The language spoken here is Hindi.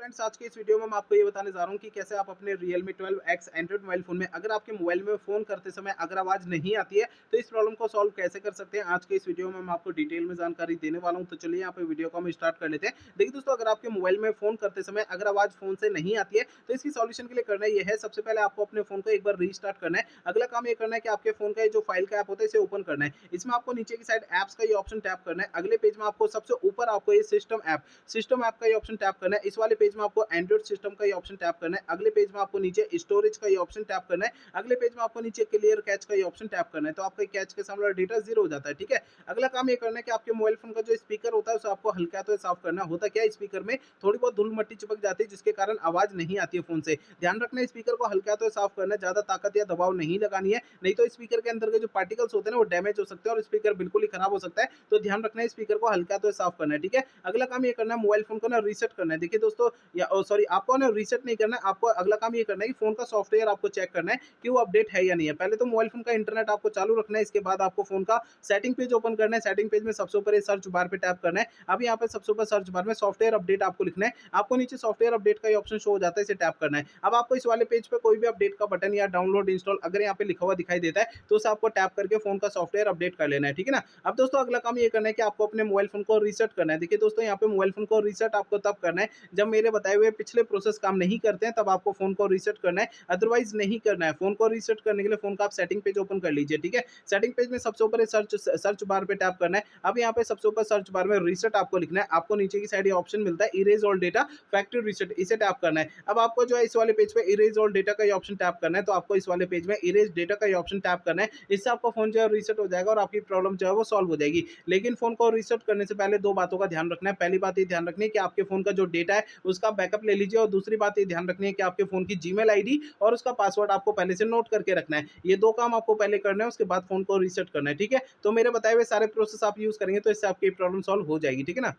फ्रेंड्स, आज के इस वीडियो में मैं आपको ये बताने जा रहा हूँ कि कैसे आप अपने Realme 12X Android mobile phone में अगर आपके मोबाइल में फ़ोन करते समय अगर आवाज़ नहीं आती है, तो इस प्रॉब्लम को सॉल्व कैसे कर सकते हैं। आज के इस वीडियो में मैं आपको डिटेल में जानकारी देने वाला हूँ। तो चलिए यहाँ पे वीडियो को हम स्टार्ट कर लेते हैं। देखिए दोस्तों, अगर आपके मोबाइल में फ़ोन करते समय अगर आवाज़ फ़ोन से नहीं आती है, तो इसकी सॉल्यूशन के लिए करना ये है, सबसे पहले आपको अपने फ़ोन को एक बार रीस्टार्ट करना है। अगला काम ये करना है कि आपके फ़ोन का ये जो फाइल का ऐप होता है, इसे ओपन करना है। इसमें आपको नीचे की साइड ऐप्स का ये ऑप्शन टैप करना है। अगले पेज में आपको सबसे ऊपर आपको ये सिस्टम ऐप का ये ऑप्शन टैप करना है। इस वाले पेज में आपको एंड्रॉइड सिस्टम का ये ऑप्शन टैप करना है। अगले पेज में आपको नीचे स्टोरेज का ये ऑप्शन टैप करना है। अगले पेज में आपको नीचे क्लियर कैच का ये ऑप्शन टैप करना है। तो आपका कैच के सामने डेटा जीरो हो जाता है। ठीक है। अगला काम ये करना है कि आपके मोबाइल फोन का जो स्पीकर होता है उसे आपको हल्का तो साफ करना होता क्या है, स्पीकर में थोड़ी बहुत धूल मट्टी चिपक जाती है जिसके कारण आवाज नहीं आती है फोन से। ध्यान रखना है स्पीकर को हल्का तो साफ करना है, ज्यादा ताकत या दबाव नहीं लगानी है, नहीं तो स्पीकर के अंदर के जो पार्टिकल्स होते हैं ना वो डैमेज हो सकते हैं और स्पीकर बिल्कुल ही खराब हो सकता है। तो ध्यान रखना है स्पीकर को हल्का तो साफ करना है। ठीक है। अगला काम ये करना है मोबाइल फोन को ना रीसेट करना है। देखिए दोस्तों, या सॉरी, आपको ना रीसेट नहीं करना है, आपको अगला काम ये करना है कि फोन का सॉफ्टवेयर आपको चेक करना है कि वो अपडेट है या नहीं है। पहले तो मोबाइल फोन का इंटरनेट आपको चालू रखना है, इसके बाद आपको फोन का सेटिंग पेज ओपन करना है। सेटिंग पेज में सबसे ऊपर सर्च बार पे टैप करना है। अब यहाँ पे सबसे ऊपर सर्च बार में सॉफ्टवेयर अपडेट आपको लिखना है। आपको नीचे सॉफ्टवेयर अपडेट का ऑप्शन शो हो जाता है, इसे टैप करना है। अब आपको इस वाले पेज पे कोई भी अपडेट का बटन या डाउनलोड इंस्टॉल अगर यहाँ पे लिखा हुआ दिखाई देता है, तो उसे आपको टैप करके फोन का सॉफ्टवेयर अपडेट कर लेना है। ठीक है ना। अब दोस्तों अगला काम ये करना है कि आपको अपने मोबाइल फोन को रीसेट करना है। देखिए दोस्तों, यहाँ पे मोबाइल फोन को रीसेट आपको तब करना है जब मेरे बताए हुए पिछले प्रोसेस काम नहीं करते हैं, तब आपको फोन को रीसेट करना है, अदरवाइज नहीं करना है। फोन को रीसेट करने के लिए फोन का आप सेटिंग पेज ओपन कर लीजिए। ठीक है। सेटिंग पेज में सबसे ऊपर सर्च बार पे टैप करना है। अब यहाँ पे सबसे ऊपर सर्च बार में रीसेट आपको लिखना है। आपको नीचे की साइड ये ऑप्शन मिलता है erase all data factory reset, इसे टैप करना है। अब आपको जो है इस वाले पेज पे इरेज ऑल डेटा का ये ऑप्शन टैप करना है। तो आपको इस वाले पेज में इरेज डेटा का ये ऑप्शन टैप करना है। इससे आपका फोन जो है रीसेट हो जाएगा और आपकी प्रॉब्लम जो है वो सॉल्व हो जाएगी। लेकिन फोन को रीसेट करने से पहले दो बातों का ध्यान रखना है। पहली बात ये ध्यान रखनी है कि आपके फोन का जो डेटा है उसका बैकअप ले लीजिए, और दूसरी बात ये ध्यान रखनी है कि आपके फोन की जीमेल आईडी और उसका पासवर्ड आपको पहले से नोट करके रखना है। ये दो काम आपको पहले करना है, उसके बाद फोन को रीसेट करना है। ठीक है। तो मेरे बताए हुए सारे प्रोसेस आप यूज करेंगे तो इससे आपकी प्रॉब्लम सॉल्व हो जाएगी। ठीक है ना।